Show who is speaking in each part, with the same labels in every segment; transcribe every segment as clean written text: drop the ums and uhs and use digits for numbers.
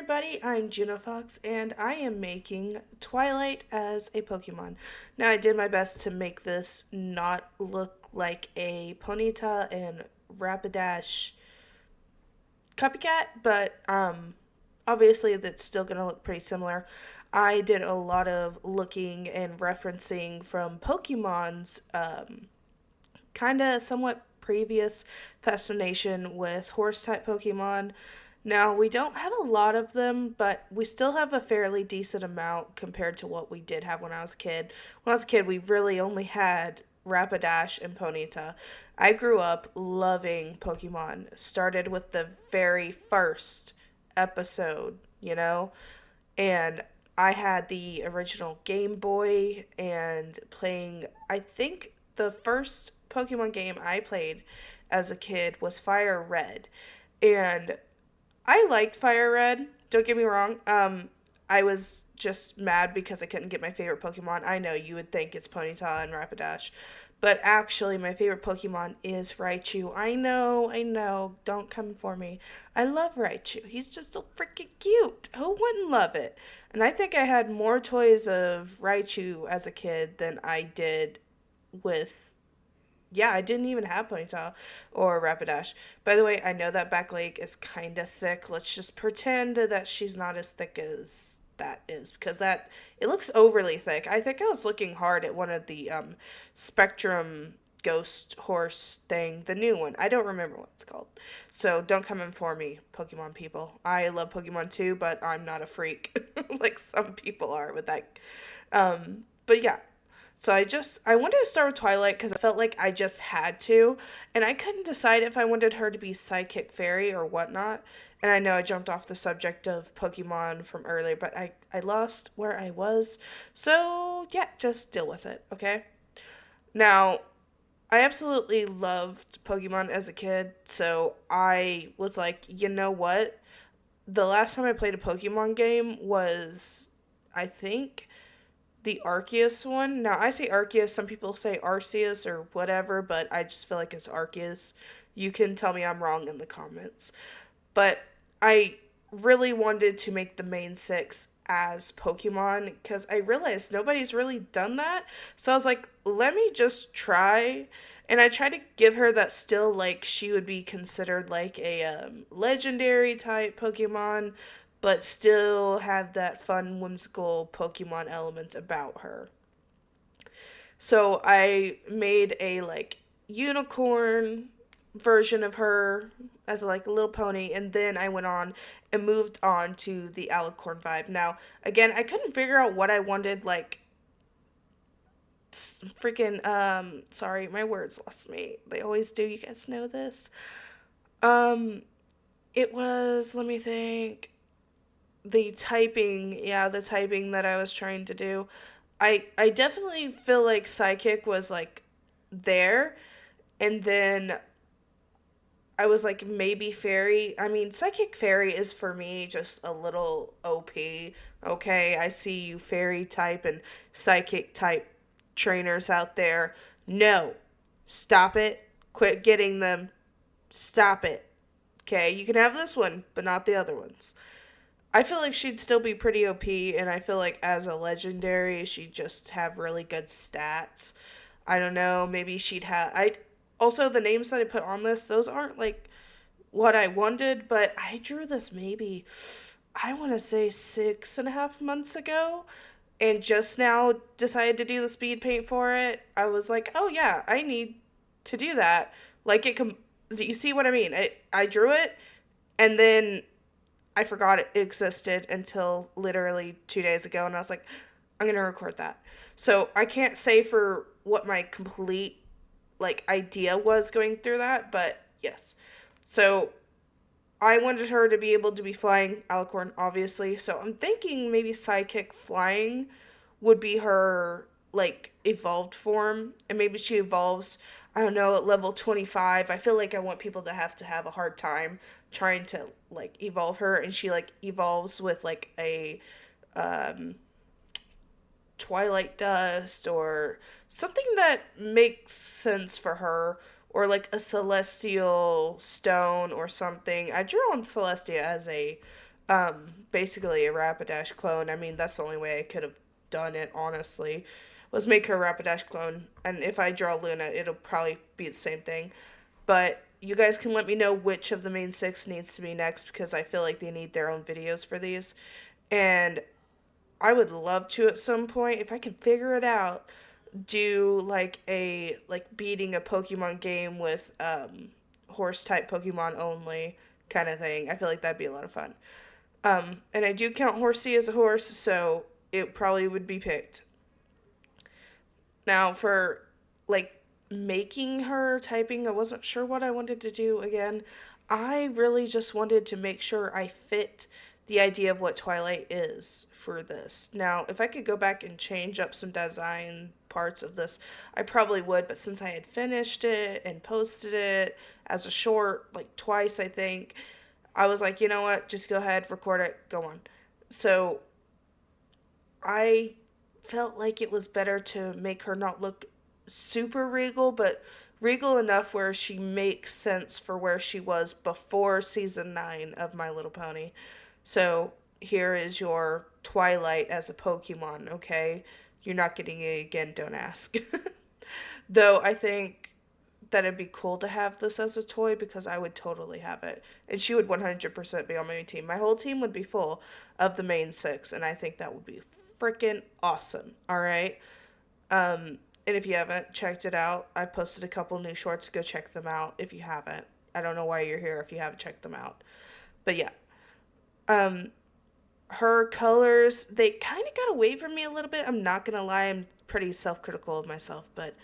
Speaker 1: everybody, I'm Juno Fox, and I am making Twilight as a Pokemon. Now, I did my best to make this not look like a Ponyta and Rapidash copycat, but obviously that's still going to look pretty similar. I did a lot of looking and referencing from Pokemon's kind of somewhat previous fascination with horse type Pokemon. Now, we don't have a lot of them, but we still have a fairly decent amount compared to what we did have when I was a kid. When I was a kid, we really only had Rapidash and Ponyta. I grew up loving Pokemon. Started with the very first episode, and I had the original Game Boy and playing, I think the first Pokemon game I played as a kid was Fire Red. And I liked Fire Red. Don't get me wrong. I was just mad because I couldn't get my favorite Pokemon. I know you would think it's Ponyta and Rapidash, but actually, my favorite Pokemon is Raichu. I know. Don't come for me. I love Raichu. He's just so freaking cute. Who wouldn't love it? And I think I had more toys of Raichu as a kid than I did with yeah, I didn't even have Ponyta or Rapidash. By the way, I know that back leg is kind of thick. Let's just pretend that she's not as thick as that is because that it looks overly thick. I think I was looking hard at one of the Spectrum Ghost Horse thing, the new one. I don't remember what it's called. So don't come in for me, Pokemon people. I love Pokemon too, but I'm not a freak like some people are with that. But yeah, so I wanted to start with Twilight because I felt like I just had to, and I couldn't decide if I wanted her to be Psychic Fairy or whatnot. And I know I jumped off the subject of Pokemon from earlier, but I lost where I was. So yeah, just deal with it, okay? Now, I absolutely loved Pokemon as a kid, so I was like, you know what? The last time I played a Pokemon game was, I think, the Arceus one. Now, I say Arceus, some people say Arceus or whatever, but I just feel like it's Arceus. You can tell me I'm wrong in the comments. But I really wanted to make the main six as Pokemon because I realized nobody's really done that. So I was like, let me just try. And I tried to give her that still, like, she would be considered like a legendary type Pokemon, but still have that fun, whimsical Pokemon element about her. So I made a like unicorn version of her as like a little pony, and then I went on and moved on to the alicorn vibe. Now, again, I couldn't figure out what I wanted, like freaking sorry, my words lost me. They always do. You guys know this. Um it was, let me think, the typing that I was trying to do. I definitely feel like Psychic was like there, and then I was like maybe Fairy. I mean, Psychic Fairy is for me just a little OP. Okay, I see you Fairy type and Psychic type trainers out there. No, stop it. Quit getting them. Stop it. Okay, you can have this one, but not the other ones. I feel like she'd still be pretty OP, and I feel like as a legendary, she'd just have really good stats. I don't know, maybe she'd have. I also the names that I put on this, those aren't like what I wanted, but I drew this maybe I want to say 6.5 months ago, and just now decided to do the speed paint for it. I was like, oh yeah, I need to do that. Like you see what I mean? I drew it, and then I forgot it existed until literally 2 days ago, and I was like, I'm gonna record that. So I can't say for what my complete like idea was going through that, but yes. So I wanted her to be able to be flying Alicorn, obviously. So I'm thinking maybe Psychic flying would be her like evolved form, and maybe she evolves. I don't know, at level 25. I feel like I want people to have a hard time trying to like evolve her, and she like evolves with like a um Twilight Dust or something that makes sense for her, or like a Celestial Stone or something. I drew on Celestia as a Basically a Rapidash clone. I mean, that's the only way I could have done it, honestly, was make her a Rapidash clone. And if I draw Luna, it'll probably be the same thing. But you guys can let me know which of the main six needs to be next because I feel like they need their own videos for these. And I would love to at some point, if I can figure it out, do like a like beating a Pokemon game with horse type Pokemon only kind of thing. I feel like that'd be a lot of fun. And I do count Horsey as a horse, so it probably would be picked. Now for like making her typing, I wasn't sure what I wanted to do again. I really just wanted to make sure I fit the idea of what Twilight is for this. Now, if I could go back and change up some design parts of this, I probably would, but since I had finished it and posted it as a short, like twice, I think, I was like, you know what, just go ahead, record it, go on. So I felt like it was better to make her not look super regal, but regal enough where she makes sense for where she was before season 9 of My Little Pony. So here is your Twilight as a Pokemon, okay? You're not getting it again, don't ask. Though I think that it'd be cool to have this as a toy because I would totally have it. And she would 100% be on my team. My whole team would be full of the main six, and I think that would be freaking awesome. All right. And if you haven't checked it out, I posted a couple new shorts. Go check them out if you haven't. I don't know why you're here if you haven't checked them out. But yeah. Um, Her colors, they kind of got away from me a little bit. I'm not gonna lie, I'm pretty self-critical of myself, but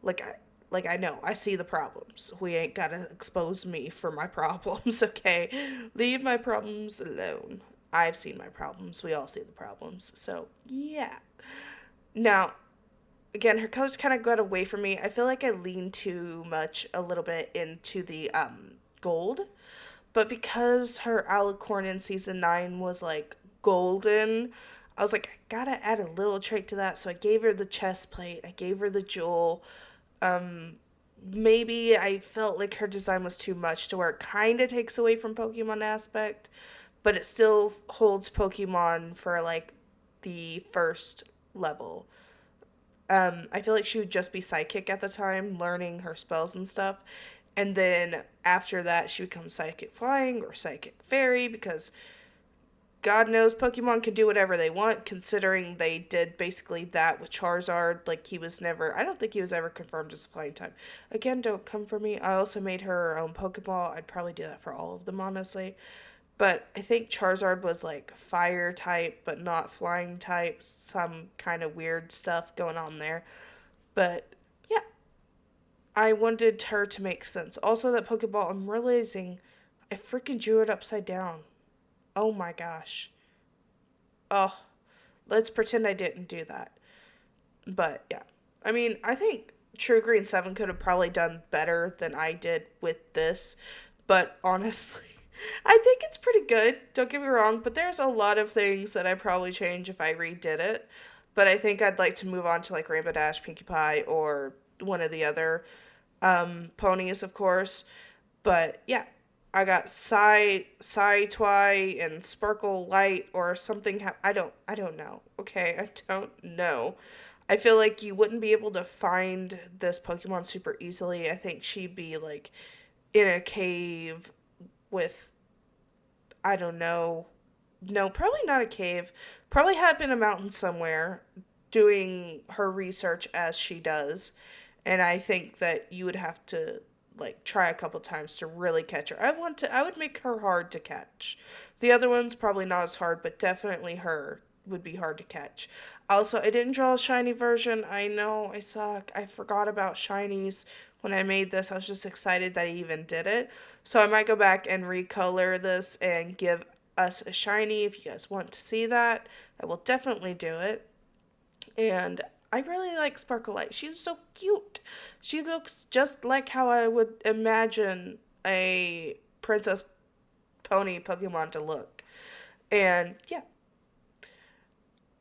Speaker 1: like I I know I see the problems. We ain't gotta expose me for my problems, okay? Leave my problems alone. I've seen my problems. We all see the problems. So yeah. Now, again, her colors kind of got away from me. I feel like I leaned too much a little bit into the gold, but because her alicorn in season 9 was like golden, I was like, I gotta add a little trait to that. So I gave her the chest plate, I gave her the jewel. Um, Maybe I felt like her design was too much to where it kind of takes away from Pokemon aspect, but it still holds Pokemon for like the first level. I feel like she would just be psychic at the time, learning her spells and stuff. And then after that, she becomes psychic flying or psychic fairy because God knows Pokemon can do whatever they want, considering they did basically that with Charizard. Like, he was never, I don't think he was ever confirmed as a flying type. Again, don't come for me. I also made her own Pokeball. I'd probably do that for all of them, honestly. But I think Charizard was like fire type, but not flying type. Some kind of weird stuff going on there. But yeah, I wanted her to make sense. Also, that Pokeball, I'm realizing I freaking drew it upside down. Oh my gosh. Oh, let's pretend I didn't do that. But yeah. I mean, I think True Green 7 could have probably done better than I did with this. But honestly, I think it's pretty good. Don't get me wrong, but there's a lot of things that I probably change if I redid it. But I think I'd like to move on to like Rainbow Dash, Pinkie Pie, or one of the other ponies, of course. But yeah, I got Twi and Sparkle Light or something. I don't know. Okay, I don't know. I feel like you wouldn't be able to find this Pokemon super easily. I think she'd be like in a cave with, I don't know. No, probably not a cave. Probably up in a mountain somewhere doing her research as she does. And I think that you would have to like try a couple times to really catch her. I would make her hard to catch. The other ones probably not as hard, but definitely her would be hard to catch. Also, I didn't draw a shiny version. I know I suck. I forgot about shinies when I made this. I was just excited that I even did it. So I might go back and recolor this and give us a shiny if you guys want to see that. I will definitely do it. And I really like Sparkle Light. She's so cute. She looks just like how I would imagine a Princess Pony Pokemon to look. And yeah,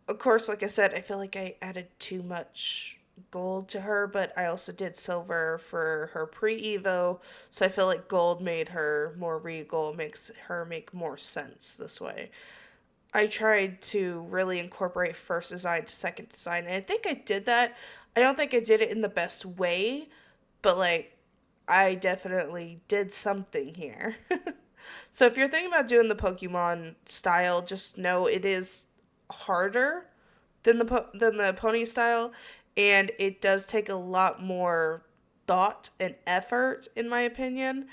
Speaker 1: of course, like I said, I feel like I added too much gold to her, but I also did silver for her pre-evo, so I feel like gold made her more regal, makes her make more sense this way. I tried to really incorporate first design to second design, and I think I did that. I don't think I did it in the best way, but like I definitely did something here. So if you're thinking about doing the Pokemon style, just know it is harder than the pony style, and it does take a lot more thought and effort, in my opinion,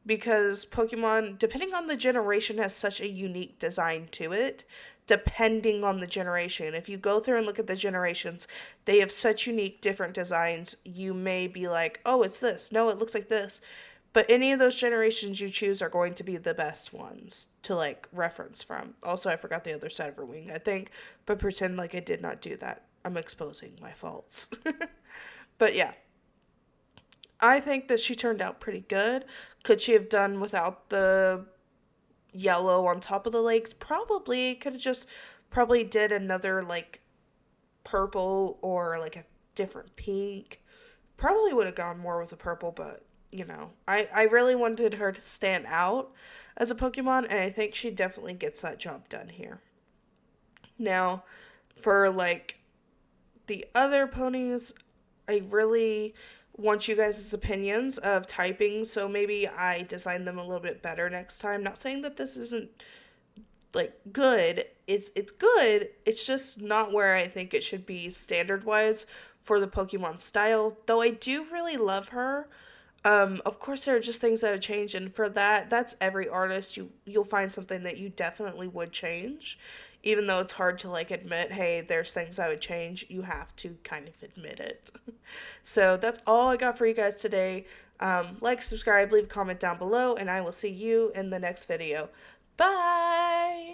Speaker 1: because Pokemon, depending on the generation, has such a unique design to it. Depending on the generation, if you go through and look at the generations, they have such unique, different designs. You may be like, "Oh, it's this. No, it looks like this." But any of those generations you choose are going to be the best ones to like reference from. Also, I forgot the other side of her wing, I think, but pretend like I did not do that. I'm exposing my faults. But yeah, I think that she turned out pretty good. Could she have done without the yellow on top of the legs? Probably. Could have just probably did another like purple or like a different pink. Probably would have gone more with the purple, but I really wanted her to stand out as a Pokemon, and I think she definitely gets that job done here. Now, for like the other ponies, I really want you guys' opinions of typing, so maybe I design them a little bit better next time. Not saying that this isn't like good. It's good. It's just not where I think it should be standard wise for the Pokemon style. Though I do really love her. Of course there are just things that would change, and for that, that's every artist. You'll find something that you definitely would change. Even though it's hard to like admit, hey, there's things I would change, you have to kind of admit it. So that's all I got for you guys today. Like, subscribe, leave a comment down below, and I will see you in the next video. Bye!